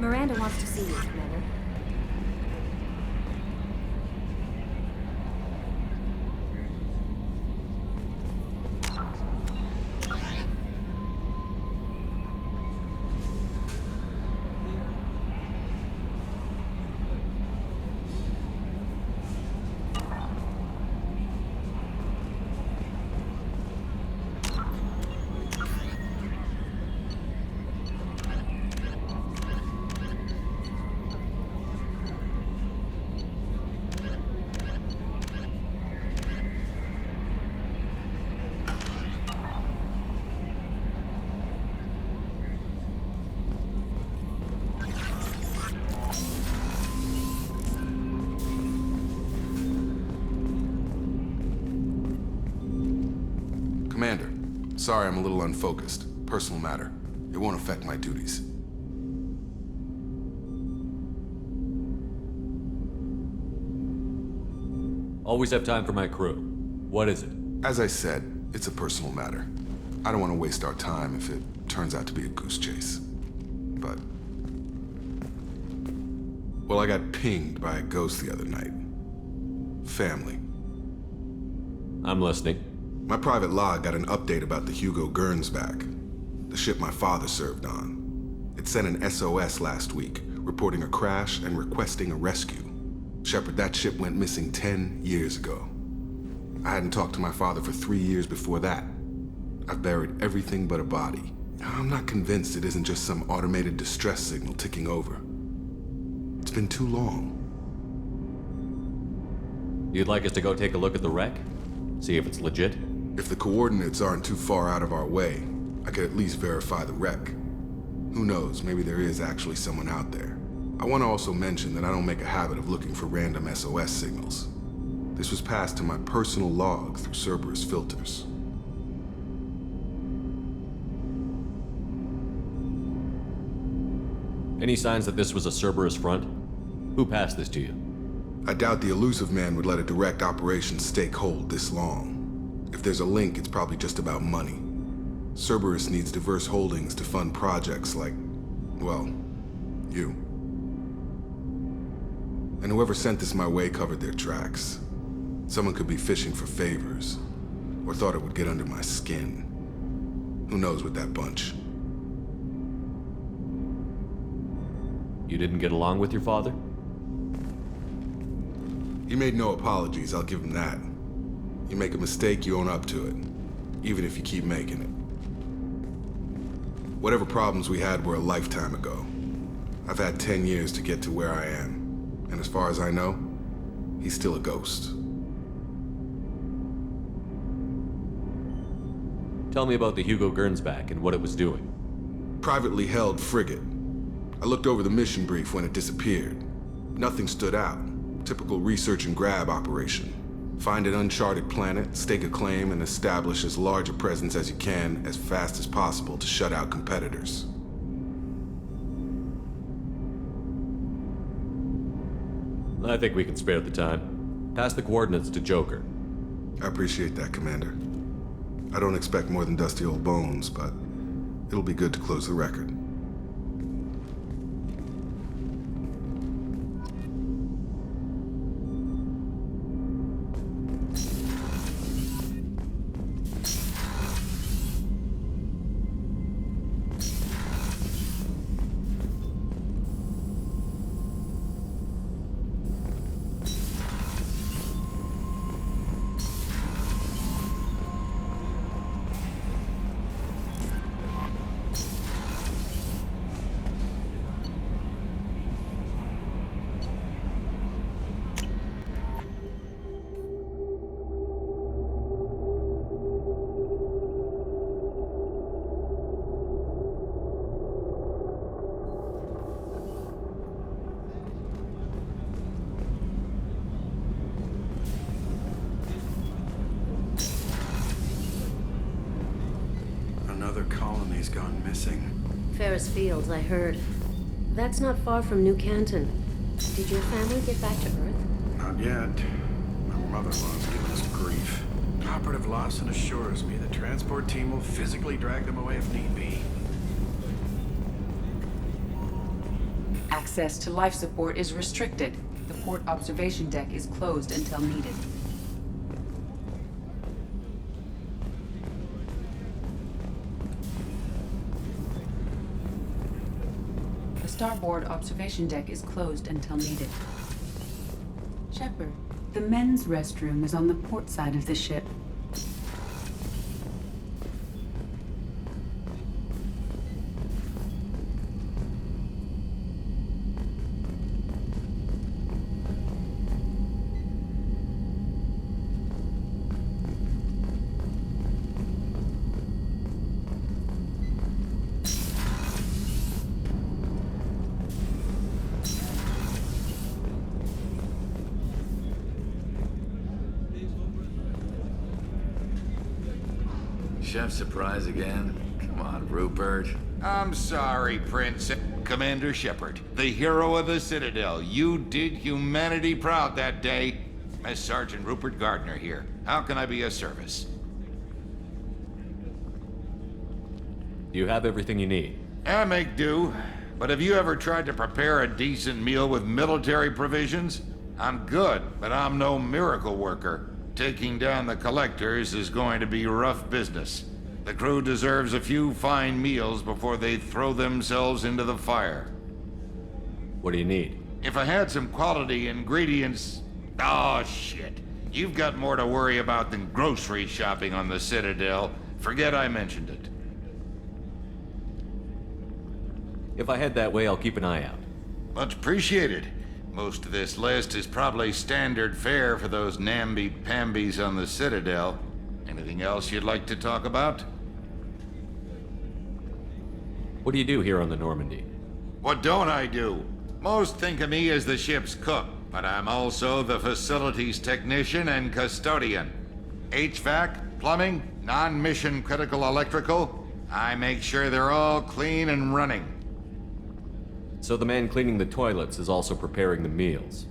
Miranda wants to see you, Commander. Commander, sorry I'm a little unfocused. Personal matter. It won't affect my duties. Always have time for my crew. What is it? As I said, it's a personal matter. I don't want to waste our time if it turns out to be a goose chase. But... well, I got pinged by a ghost the other night. Family. I'm listening. My private log got an update about the Hugo Gernsback, the ship my father served on. It sent an SOS last week, reporting a crash and requesting a rescue. Shepard, that ship went missing 10 years ago. I hadn't talked to my father for 3 years before that. I've buried everything but a body. I'm not convinced it isn't just some automated distress signal ticking over. It's been too long. You'd like us to go take a look at the wreck? See if it's legit? If the coordinates aren't too far out of our way, I could at least verify the wreck. Who knows, maybe there is actually someone out there. I want to also mention that I don't make a habit of looking for random SOS signals. This was passed to my personal log through Cerberus filters. Any signs that this was a Cerberus front? Who passed this to you? I doubt the elusive man would let a direct operations stake hold this long. If there's a link, it's probably just about money. Cerberus needs diverse holdings to fund projects like, well, you. And whoever sent this my way covered their tracks. Someone could be fishing for favors, or thought it would get under my skin. Who knows with that bunch? You didn't get along with your father? He made no apologies, I'll give him that. You make a mistake, you own up to it, even if you keep making it. Whatever problems we had were a lifetime ago. I've had 10 years to get to where I am, and as far as I know, he's still a ghost. Tell me about the Hugo Gernsback and what it was doing. Privately held frigate. I looked over the mission brief when it disappeared. Nothing stood out. Typical research and grab operation. Find an uncharted planet, stake a claim, and establish as large a presence as you can as fast as possible to shut out competitors. I think we can spare the time. Pass the coordinates to Joker. I appreciate that, Commander. I don't expect more than dusty old bones, but it'll be good to close the record. Another colony's gone missing. Ferris Fields, I heard. That's not far from New Canton. Did your family get back to Earth? Not yet. My mother-in-law's giving us grief. Operative Lawson assures me the transport team will physically drag them away if need be. Access to life support is restricted. The port observation deck is closed until needed. The starboard observation deck is closed until needed. Shepard, the men's restroom is on the port side of the ship. Chef surprise again? Come on, Rupert. I'm sorry, Prince. Commander Shepard, the hero of the Citadel. You did humanity proud that day. Master Sergeant Rupert Gardner here. How can I be of service? Do you have everything you need? I make do. But have you ever tried to prepare a decent meal with military provisions? I'm good, but I'm no miracle worker. Taking down the collectors is going to be rough business. The crew deserves a few fine meals before they throw themselves into the fire. What do you need? If I had some quality ingredients... Oh, shit. You've got more to worry about than grocery shopping on the Citadel. Forget I mentioned it. If I head that way, I'll keep an eye out. Much appreciated. Most of this list is probably standard fare for those namby-pambies on the Citadel. Anything else you'd like to talk about? What do you do here on the Normandy? What don't I do? Most think of me as the ship's cook, but I'm also the facilities technician and custodian. HVAC, plumbing, non-mission critical electrical. I make sure they're all clean and running. So the man cleaning the toilets is also preparing the meals.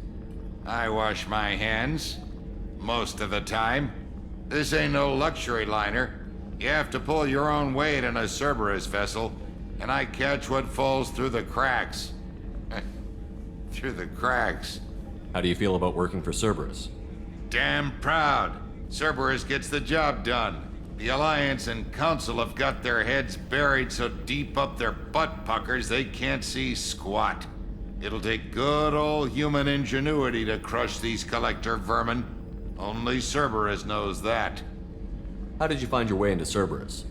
I wash my hands. Most of the time. This ain't no luxury liner. You have to pull your own weight in a Cerberus vessel, and I catch what falls through the cracks. Through the cracks. How do you feel about working for Cerberus? Damn proud. Cerberus gets the job done. The Alliance and Council have got their heads buried so deep up their butt puckers they can't see squat. It'll take good old human ingenuity to crush these collector vermin. Only Cerberus knows that. How did you find your way into Cerberus?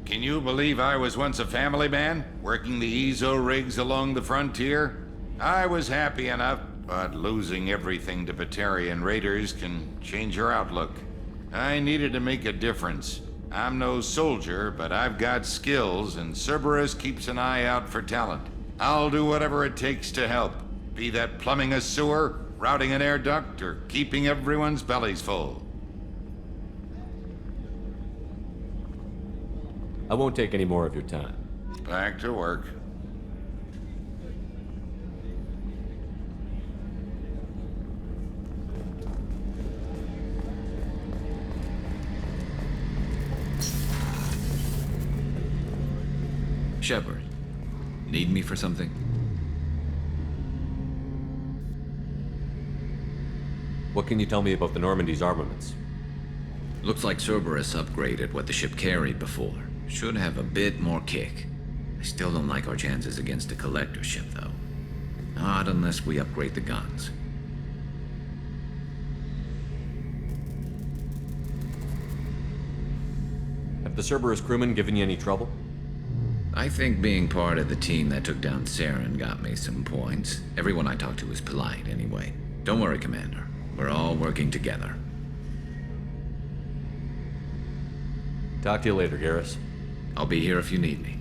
Can you believe I was once a family man, working the EZO rigs along the frontier? I was happy enough, but losing everything to Batarian raiders can change your outlook. I needed to make a difference. I'm no soldier, but I've got skills, and Cerberus keeps an eye out for talent. I'll do whatever it takes to help, be that plumbing a sewer, routing an air duct, or keeping everyone's bellies full. I won't take any more of your time. Back to work. Shepard, need me for something? What can you tell me about the Normandy's armaments? Looks like Cerberus upgraded what the ship carried before. Should have a bit more kick. I still don't like our chances against a collector ship, though. Not unless we upgrade the guns. Have the Cerberus crewmen given you any trouble? I think being part of the team that took down Saren got me some points. Everyone I talked to was polite, anyway. Don't worry, Commander. We're all working together. Talk to you later, Garrus. I'll be here if you need me.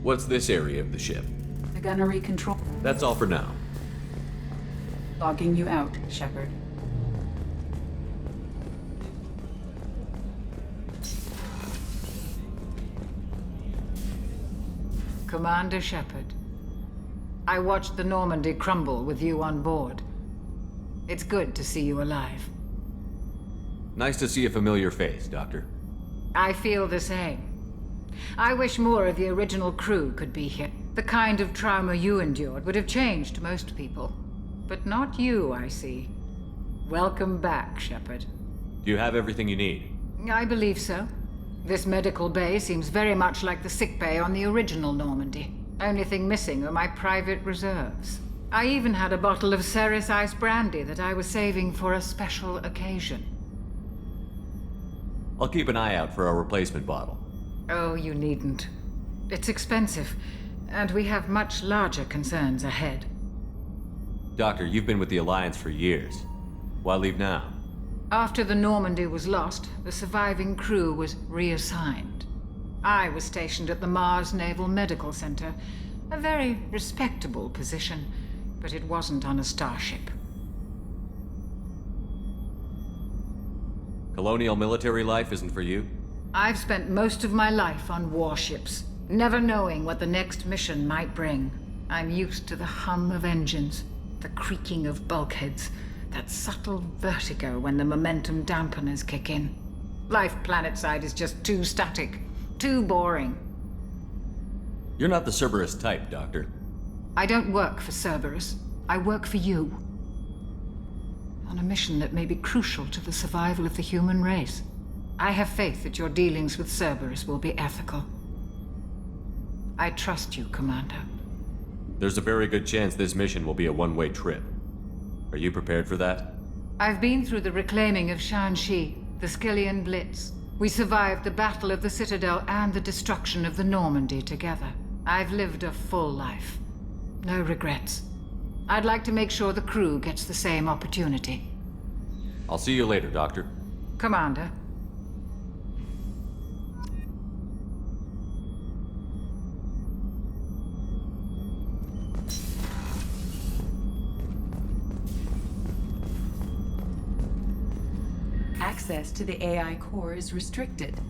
What's this area of the ship? The gunnery control. That's all for now. Logging you out, Shepard. Commander Shepard, I watched the Normandy crumble with you on board. It's good to see you alive. Nice to see a familiar face, Doctor. I feel the same. I wish more of the original crew could be here. The kind of trauma you endured would have changed most people. But not you, I see. Welcome back, Shepard. Do you have everything you need? I believe so. This medical bay seems very much like the sick bay on the original Normandy. Only thing missing are my private reserves. I even had a bottle of Ceres Ice brandy that I was saving for a special occasion. I'll keep an eye out for a replacement bottle. Oh, you needn't. It's expensive, and we have much larger concerns ahead. Doctor, you've been with the Alliance for years. Why leave now? After the Normandy was lost, the surviving crew was reassigned. I was stationed at the Mars Naval Medical Center, a very respectable position, but it wasn't on a starship. Colonial military life isn't for you? I've spent most of my life on warships, never knowing what the next mission might bring. I'm used to the hum of engines, the creaking of bulkheads, that subtle vertigo when the momentum dampeners kick in. Life planetside is just too static, too boring. You're not the Cerberus type, Doctor. I don't work for Cerberus. I work for you. On a mission that may be crucial to the survival of the human race. I have faith that your dealings with Cerberus will be ethical. I trust you, Commander. There's a very good chance this mission will be a one-way trip. Are you prepared for that? I've been through the reclaiming of Shanxi, the Skillian Blitz. We survived the Battle of the Citadel and the destruction of the Normandy together. I've lived a full life. No regrets. I'd like to make sure the crew gets the same opportunity. I'll see you later, Doctor. Commander. Access to the AI core is restricted.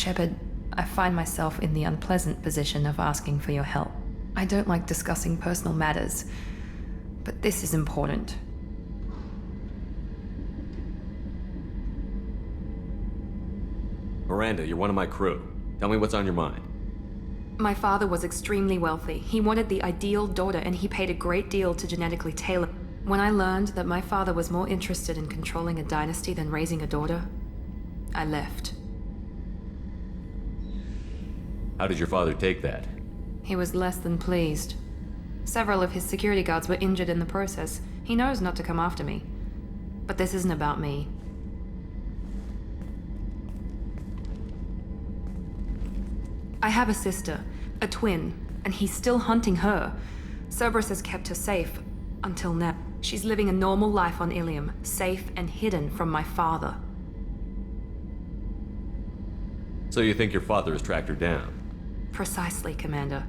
Shepard, I find myself in the unpleasant position of asking for your help. I don't like discussing personal matters, but this is important. Miranda, you're one of my crew. Tell me what's on your mind. My father was extremely wealthy. He wanted the ideal daughter, and he paid a great deal to genetically tailor. When I learned that my father was more interested in controlling a dynasty than raising a daughter, I left. How did your father take that? He was less than pleased. Several of his security guards were injured in the process. He knows not to come after me. But this isn't about me. I have a sister, a twin, and he's still hunting her. Cerberus has kept her safe until now. She's living a normal life on Ilium, safe and hidden from my father. So you think your father has tracked her down? Precisely, Commander.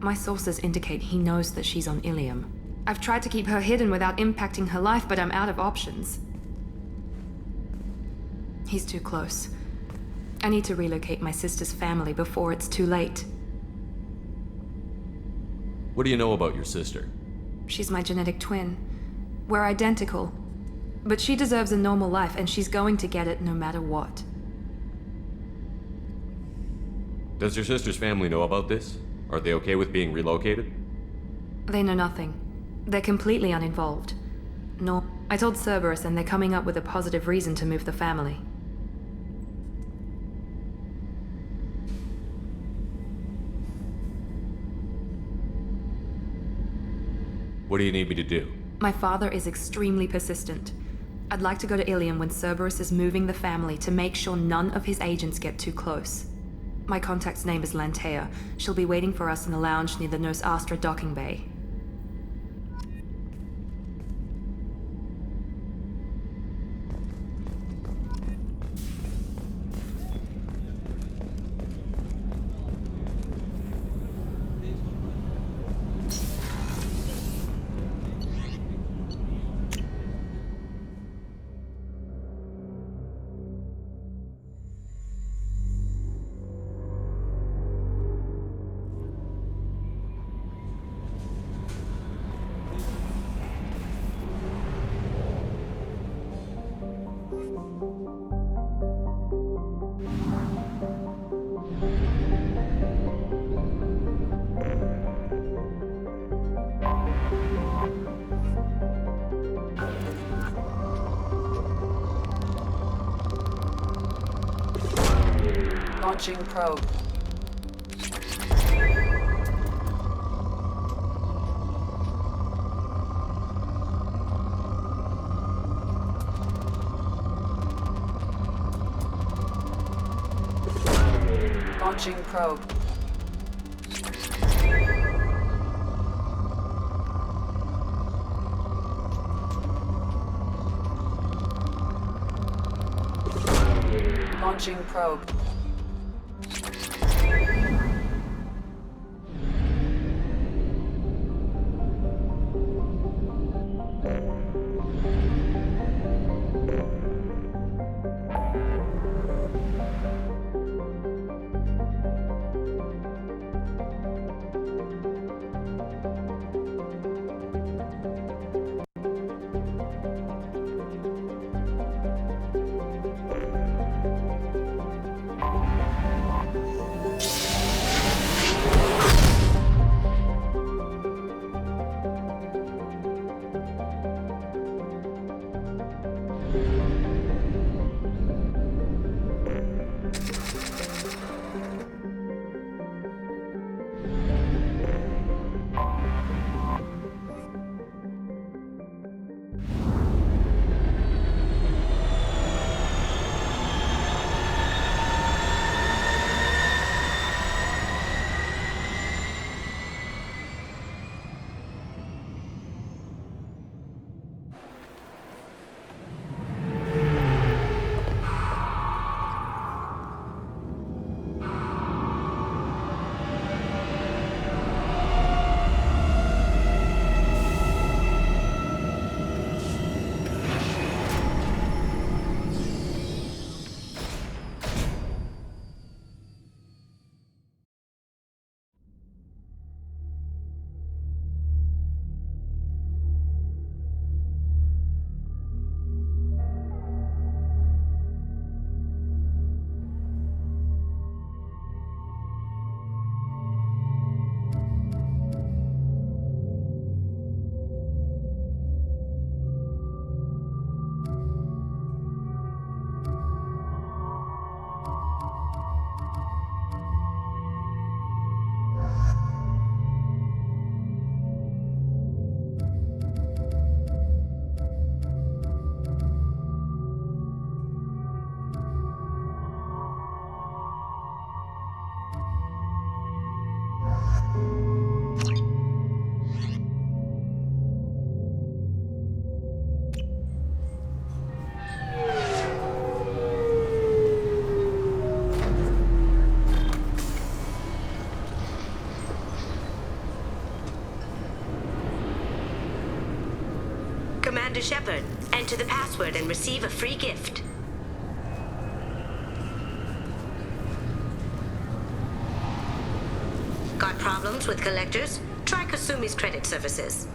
My sources indicate he knows that she's on Ilium. I've tried to keep her hidden without impacting her life, but I'm out of options. He's too close. I need to relocate my sister's family before it's too late. What do you know about your sister? She's my genetic twin. We're identical. But she deserves a normal life, and she's going to get it no matter what. Does your sister's family know about this? Are they okay with being relocated? They know nothing. They're completely uninvolved. No, I told Cerberus, and they're coming up with a positive reason to move the family. What do you need me to do? My father is extremely persistent. I'd like to go to Ilium when Cerberus is moving the family to make sure none of his agents get too close. My contact's name is Lantea. She'll be waiting for us in the lounge near the Nos Astra docking bay. Launching probe. Launching probe. Launching probe. Shepard. Enter the password and receive a free gift. Got problems with collectors? Try Kasumi's credit services.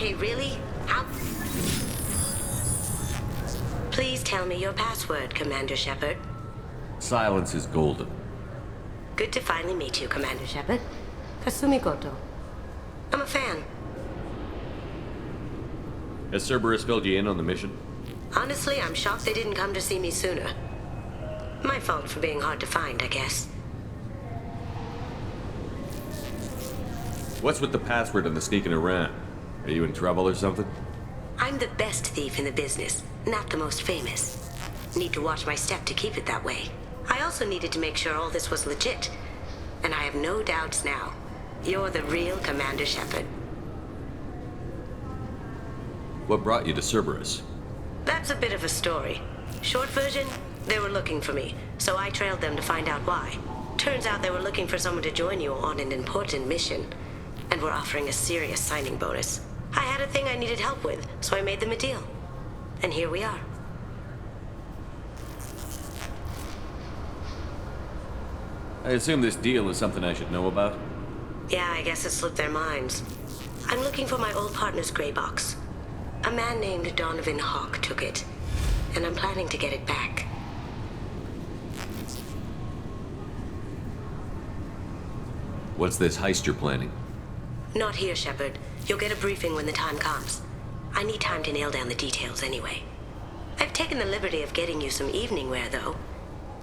Okay, really? How? Please tell me your password, Commander Shepard. Silence is golden. Good to finally meet you, Commander Shepard. Kasumi Goto. I'm a fan. Has Cerberus filled you in on the mission? Honestly, I'm shocked they didn't come to see me sooner. My fault for being hard to find, I guess. What's with the password and the sneaking around? Are you in trouble or something? I'm the best thief in the business, not the most famous. Need to watch my step to keep it that way. I also needed to make sure all this was legit. And I have no doubts now. You're the real Commander Shepard. What brought you to Cerberus? That's a bit of a story. Short version, they were looking for me, so I trailed them to find out why. Turns out they were looking for someone to join you on an important mission, and were offering a serious signing bonus. I had a thing I needed help with, so I made them a deal. And here we are. I assume this deal is something I should know about? Yeah, I guess it slipped their minds. I'm looking for my old partner's gray box. A man named Donovan Hawk took it, and I'm planning to get it back. What's this heist you're planning? Not here, Shepard. You'll get a briefing when the time comes. I need time to nail down the details anyway. I've taken the liberty of getting you some evening wear, though.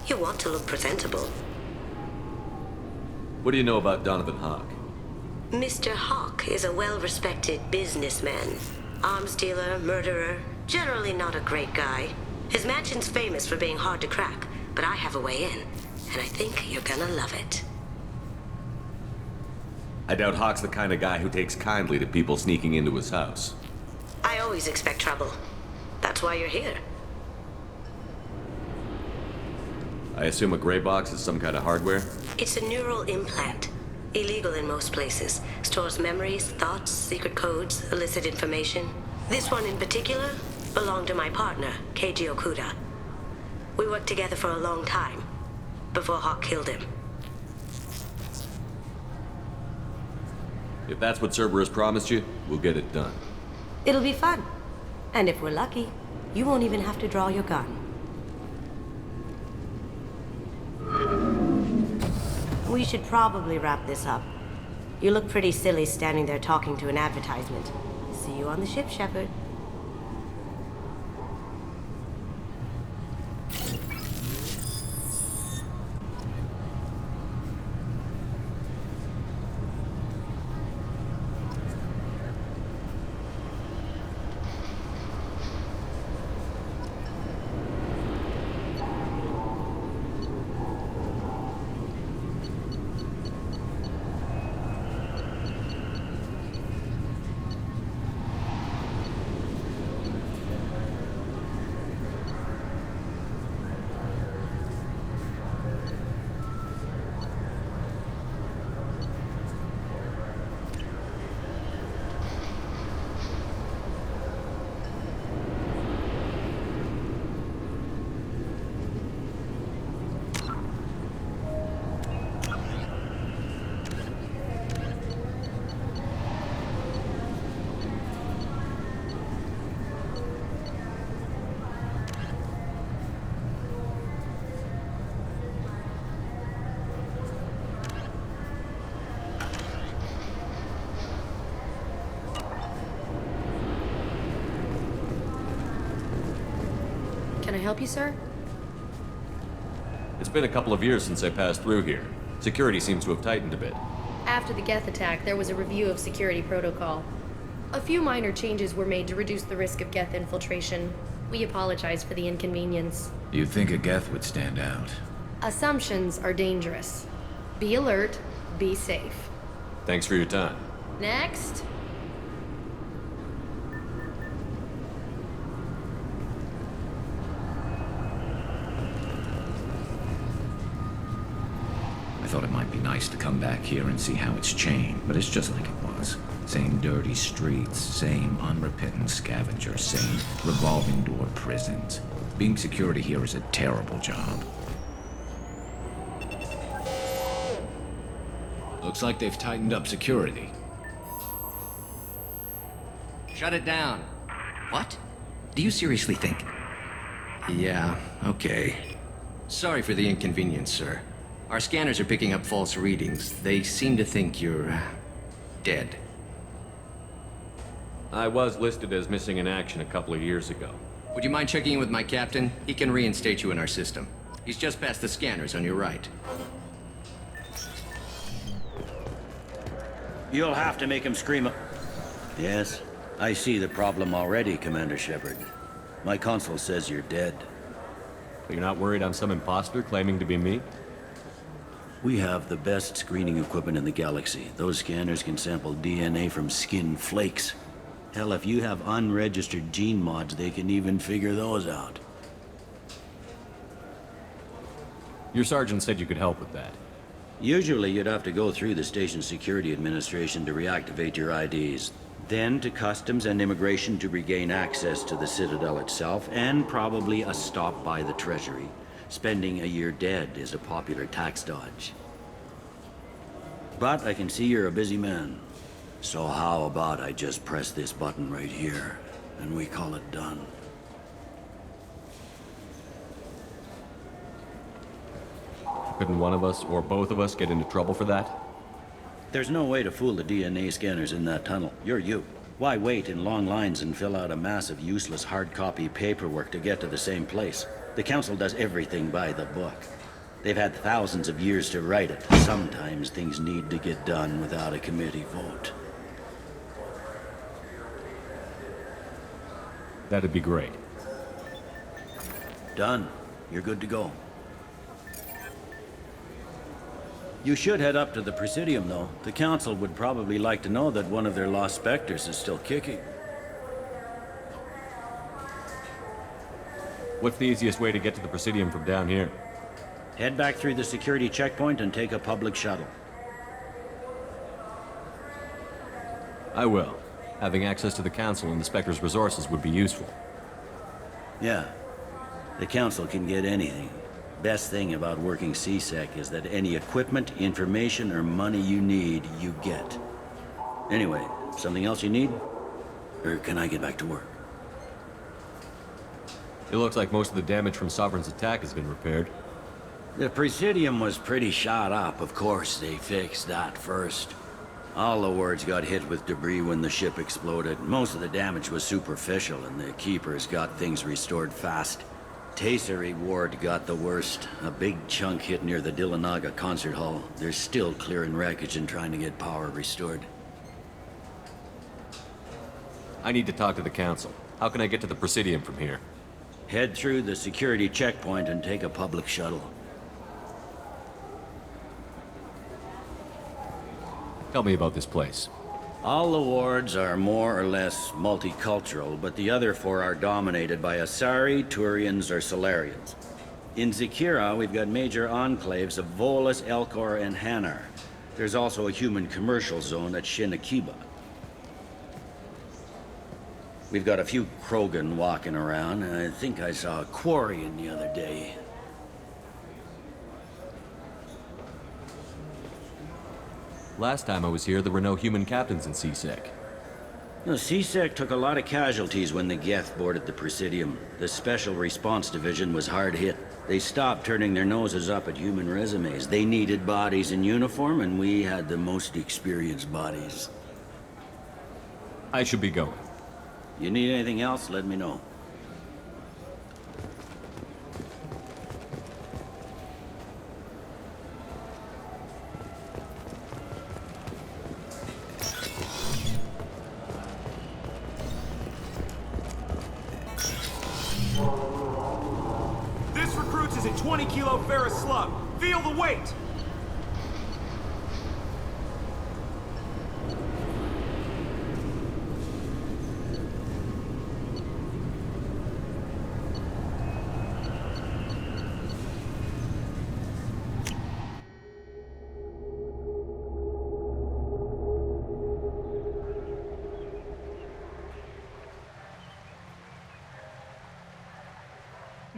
You want to look presentable. What do you know about Donovan Hawk? Mr. Hawk is a well-respected businessman. Arms dealer, murderer, generally not a great guy. His mansion's famous for being hard to crack, but I have a way in, and I think you're gonna love it. I doubt Hawk's the kind of guy who takes kindly to people sneaking into his house. I always expect trouble. That's why you're here. I assume a gray box is some kind of hardware? It's a neural implant. Illegal in most places. Stores memories, thoughts, secret codes, illicit information. This one in particular belonged to my partner, Keiji Okuda. We worked together for a long time, before Hawk killed him. If that's what Cerberus promised you, we'll get it done. It'll be fun. And if we're lucky, you won't even have to draw your gun. We should probably wrap this up. You look pretty silly standing there talking to an advertisement. See you on the ship, Shepard. Can I help you, sir? It's been a couple of years since I passed through here. Security seems to have tightened a bit. After the Geth attack, there was a review of security protocol. A few minor changes were made to reduce the risk of Geth infiltration. We apologize for the inconvenience. You'd think a Geth would stand out. Assumptions are dangerous. Be alert, be safe. Thanks for your time. Next. I thought it might be nice to come back here and see how it's changed, but it's just like it was. Same dirty streets, same unrepentant scavengers, same revolving door prisons. Being security here is a terrible job. Looks like they've tightened up security. Shut it down. What? Do you seriously think? Yeah, okay. Sorry for the inconvenience, sir. Our scanners are picking up false readings. They seem to think you're dead. I was listed as missing in action a couple of years ago. Would you mind checking in with my captain? He can reinstate you in our system. He's just past the scanners on your right. You'll have to make him scream. Yes, I see the problem already, Commander Shepard. My console says you're dead. But you're not worried I'm some imposter claiming to be me? We have the best screening equipment in the galaxy. Those scanners can sample DNA from skin flakes. Hell, if you have unregistered gene mods, they can even figure those out. Your sergeant said you could help with that. Usually, you'd have to go through the station security administration to reactivate your IDs. Then to customs and immigration to regain access to the Citadel itself, and probably a stop by the Treasury. Spending a year dead is a popular tax dodge. But I can see you're a busy man. So how about I just press this button right here, and we call it done? Couldn't one of us, or both of us, get into trouble for that? There's no way to fool the DNA scanners in that tunnel. You're you. Why wait in long lines and fill out a massive useless hard copy paperwork to get to the same place? The Council does everything by the book. They've had thousands of years to write it. Sometimes things need to get done without a committee vote. That'd be great. Done. You're good to go. You should head up to the Presidium, though. The Council would probably like to know that one of their lost specters is still kicking. What's the easiest way to get to the Presidium from down here? Head back through the security checkpoint and take a public shuttle. I will. Having access to the Council and the Spectre's resources would be useful. Yeah. The Council can get anything. Best thing about working CSEC is that any equipment, information, or money you need, you get. Anyway, something else you need? Or can I get back to work? It looks like most of the damage from Sovereign's attack has been repaired. The Presidium was pretty shot up. Of course, they fixed that first. All the wards got hit with debris when the ship exploded. Most of the damage was superficial, and the Keepers got things restored fast. Tasery Ward got the worst. A big chunk hit near the Dillanaga concert hall. They're still clearing wreckage and trying to get power restored. I need to talk to the Council. How can I get to the Presidium from here? Head through the security checkpoint and take a public shuttle. Tell me about this place. All the wards are more or less multicultural, but the other four are dominated by Asari, Turians, or Solarians. In Zakira, we've got major enclaves of Volus, Elcor, and Hanar. There's also a human commercial zone at Shinakiba. We've got a few Krogan walking around, and I think I saw a Quarian the other day. Last time I was here, there were no human captains in CSEC. No, CSEC took a lot of casualties when the Geth boarded the Presidium. The Special Response Division was hard hit. They stopped turning their noses up at human resumes. They needed bodies in uniform, and we had the most experienced bodies. I should be going. You need anything else, let me know. This recruits is a 20-kilo ferrous slug. Feel the weight!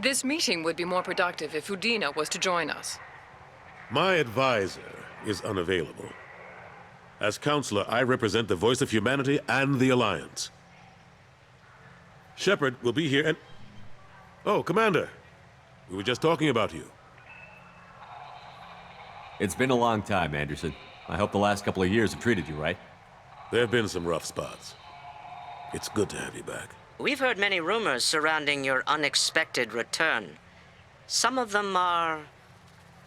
This meeting would be more productive if Udina was to join us. My advisor is unavailable. As counselor, I represent the voice of humanity and the Alliance. Shepard will be here and... Oh, Commander. We were just talking about you. It's been a long time, Anderson. I hope the last couple of years have treated you right. There have been some rough spots. It's good to have you back. We've heard many rumors surrounding your unexpected return. Some of them are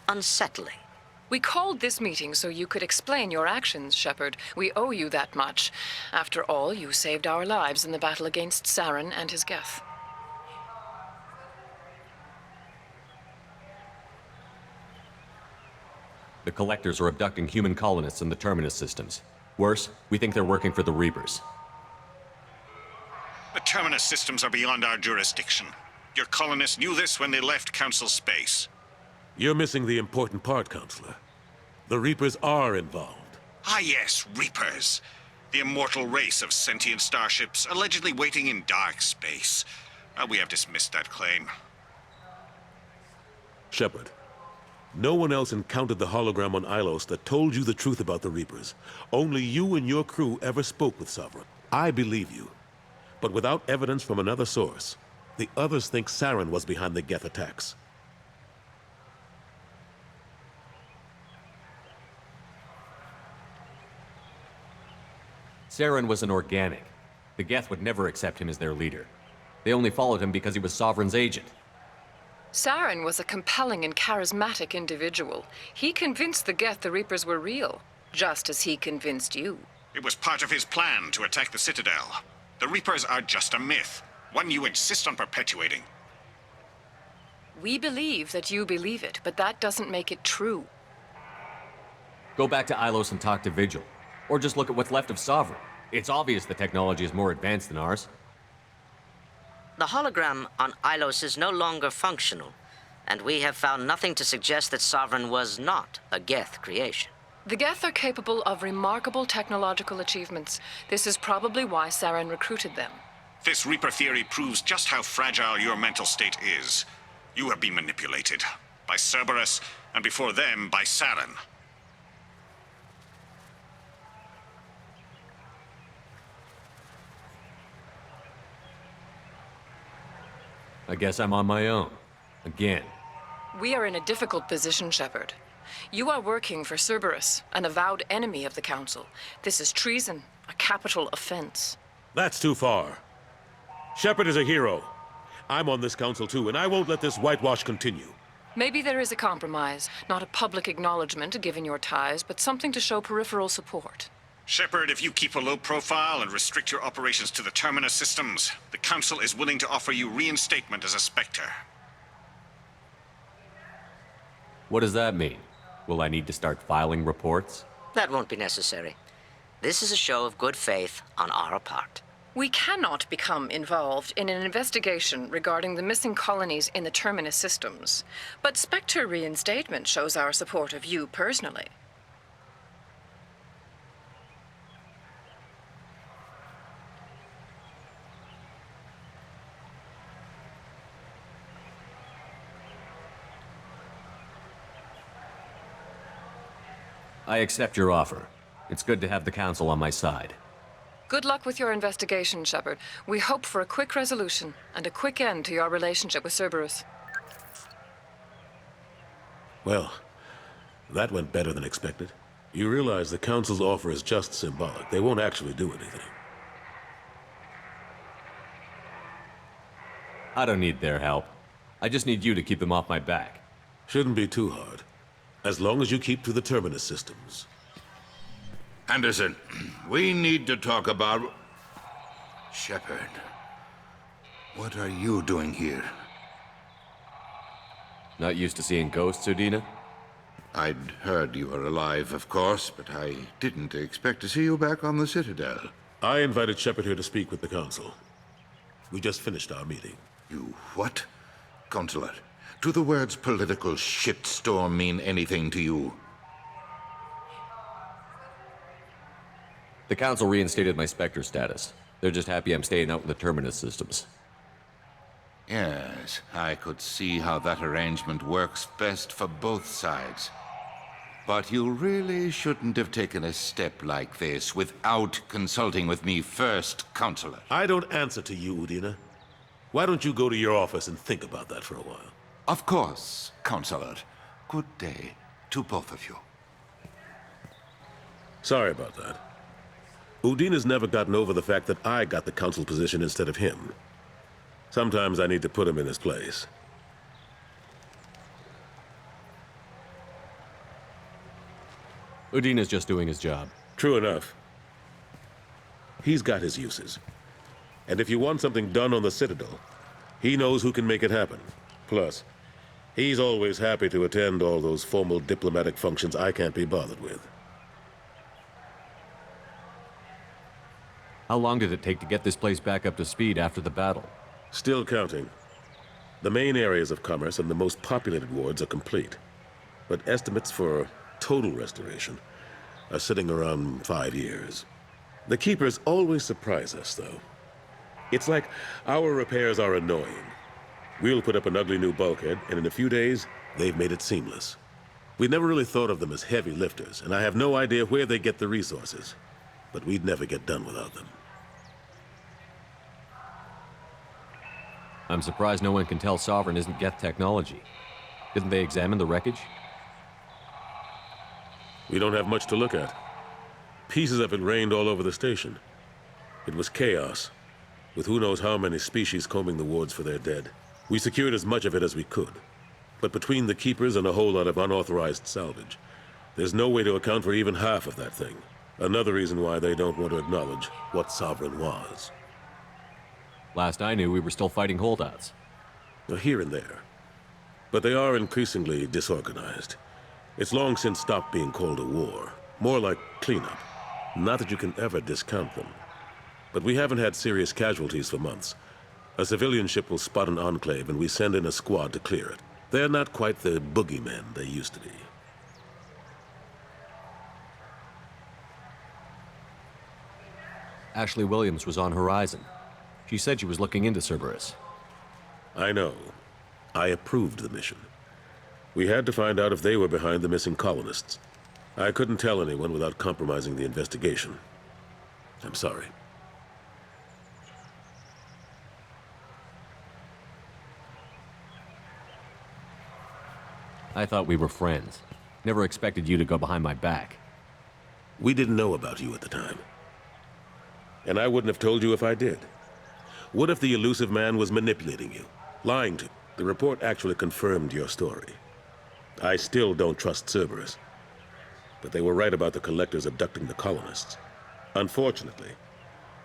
unsettling. We called this meeting so you could explain your actions, Shepard. We owe you that much. After all, you saved our lives in the battle against Saren and his Geth. The Collectors are abducting human colonists in the Terminus systems. Worse, we think they're working for the Reapers. The Terminus systems are beyond our jurisdiction. Your colonists knew this when they left Council space. You're missing the important part, Counselor. The Reapers are involved. Ah yes, Reapers. The immortal race of sentient starships allegedly waiting in dark space. We have dismissed that claim. Shepard, no one else encountered the hologram on Ilos that told you the truth about the Reapers. Only you and your crew ever spoke with Sovereign. I believe you. But without evidence from another source, the others think Saren was behind the Geth attacks. Saren was an organic. The Geth would never accept him as their leader. They only followed him because he was Sovereign's agent. Saren was a compelling and charismatic individual. He convinced the Geth the Reapers were real, just as he convinced you. It was part of his plan to attack the Citadel. The Reapers are just a myth, one you insist on perpetuating. We believe that you believe it, but that doesn't make it true. Go back to Ilos and talk to Vigil. Or just look at what's left of Sovereign. It's obvious the technology is more advanced than ours. The hologram on Ilos is no longer functional, and we have found nothing to suggest that Sovereign was not a Geth creation. The Geth are capable of remarkable technological achievements. This is probably why Saren recruited them. This Reaper theory proves just how fragile your mental state is. You have been manipulated. By Cerberus, and before them, by Saren. I guess I'm on my own. Again. We are in a difficult position, Shepard. You are working for Cerberus, an avowed enemy of the Council. This is treason, a capital offense. That's too far. Shepard is a hero. I'm on this council too, and I won't let this whitewash continue. Maybe there is a compromise. Not a public acknowledgement given your ties, but something to show peripheral support. Shepard, if you keep a low profile and restrict your operations to the Terminus systems, the Council is willing to offer you reinstatement as a Spectre. What does that mean? Will I need to start filing reports? That won't be necessary. This is a show of good faith on our part. We cannot become involved in an investigation regarding the missing colonies in the Terminus systems, but Spectre reinstatement shows our support of you personally. I accept your offer. It's good to have the Council on my side. Good luck with your investigation, Shepard. We hope for a quick resolution and a quick end to your relationship with Cerberus. Well, that went better than expected. You realize the Council's offer is just symbolic. They won't actually do anything. I don't need their help. I just need you to keep them off my back. Shouldn't be too hard. As long as you keep to the Terminus systems. Anderson, we need to talk about... Shepard. What are you doing here? Not used to seeing ghosts, Udina? I'd heard you were alive, of course, but I didn't expect to see you back on the Citadel. I invited Shepard here to speak with the Council. We just finished our meeting. You what? Consular, do the words political shitstorm mean anything to you? The Council reinstated my Spectre status. They're just happy I'm staying out in the Terminus systems. Yes, I could see how that arrangement works best for both sides. But you really shouldn't have taken a step like this without consulting with me first, Counselor. I don't answer to you, Udina. Why don't you go to your office and think about that for a while? Of course, Counselor. Good day to both of you. Sorry about that. Udina's never gotten over the fact that I got the Council position instead of him. Sometimes I need to put him in his place. Udina's just doing his job. True enough. He's got his uses. And if you want something done on the Citadel, he knows who can make it happen. Plus, he's always happy to attend all those formal diplomatic functions I can't be bothered with. How long did it take to get this place back up to speed after the battle? Still counting. The main areas of commerce and the most populated wards are complete. But estimates for total restoration are sitting around 5 years. The Keepers always surprise us, though. It's like our repairs are annoying. We'll put up an ugly new bulkhead, and in a few days, they've made it seamless. We never really thought of them as heavy lifters, and I have no idea where they get the resources. But we'd never get done without them. I'm surprised no one can tell Sovereign isn't Geth technology. Didn't they examine the wreckage? We don't have much to look at. Pieces of it rained all over the station. It was chaos, with who knows how many species combing the wards for their dead. We secured as much of it as we could. But between the Keepers and a whole lot of unauthorized salvage, there's no way to account for even half of that thing. Another reason why they don't want to acknowledge what Sovereign was. Last I knew, we were still fighting holdouts. Here and there. But they are increasingly disorganized. It's long since stopped being called a war. More like cleanup. Not that you can ever discount them. But we haven't had serious casualties for months. A civilian ship will spot an enclave and we send in a squad to clear it. They're not quite the boogeymen they used to be. Ashley Williams was on Horizon. She said she was looking into Cerberus. I know. I approved the mission. We had to find out if they were behind the missing colonists. I couldn't tell anyone without compromising the investigation. I'm sorry. I thought we were friends. Never expected you to go behind my back. We didn't know about you at the time. And I wouldn't have told you if I did. What if the elusive man was manipulating you? Lying to you? The report actually confirmed your story. I still don't trust Cerberus. But they were right about the collectors abducting the colonists. Unfortunately,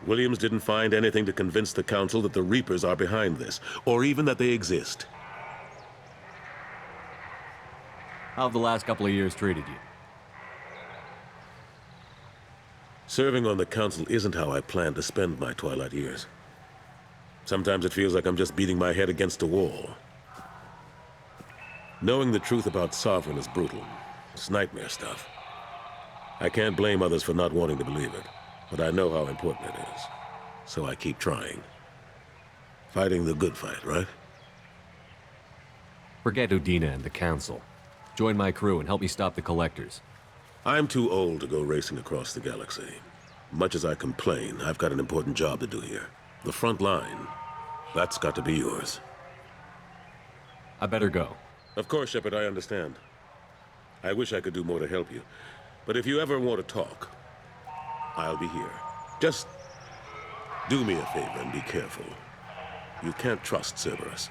Williams didn't find anything to convince the Council that the Reapers are behind this, or even that they exist. How have the last couple of years treated you? Serving on the Council isn't how I plan to spend my twilight years. Sometimes it feels like I'm just beating my head against a wall. Knowing the truth about Sovereign is brutal. It's nightmare stuff. I can't blame others for not wanting to believe it, but I know how important it is. So I keep trying. Fighting the good fight, right? Forget Udina and the Council. Join my crew and help me stop the Collectors. I'm too old to go racing across the galaxy. Much as I complain, I've got an important job to do here. The front line, that's got to be yours. I better go. Of course, Shepard, I understand. I wish I could do more to help you. But if you ever want to talk, I'll be here. Just do me a favor and be careful. You can't trust Cerberus.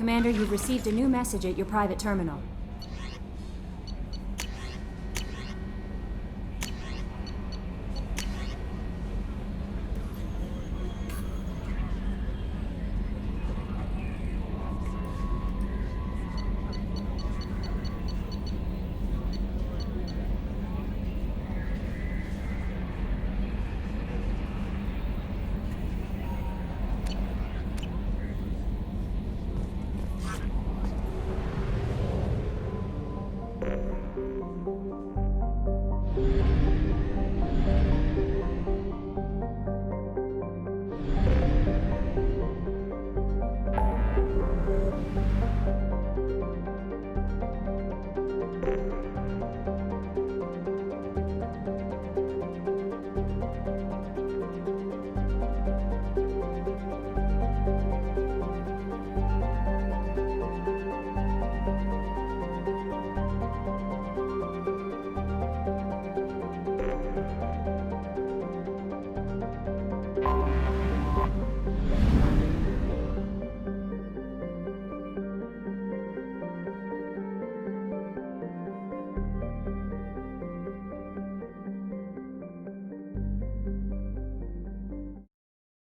Commander, you've received a new message at your private terminal.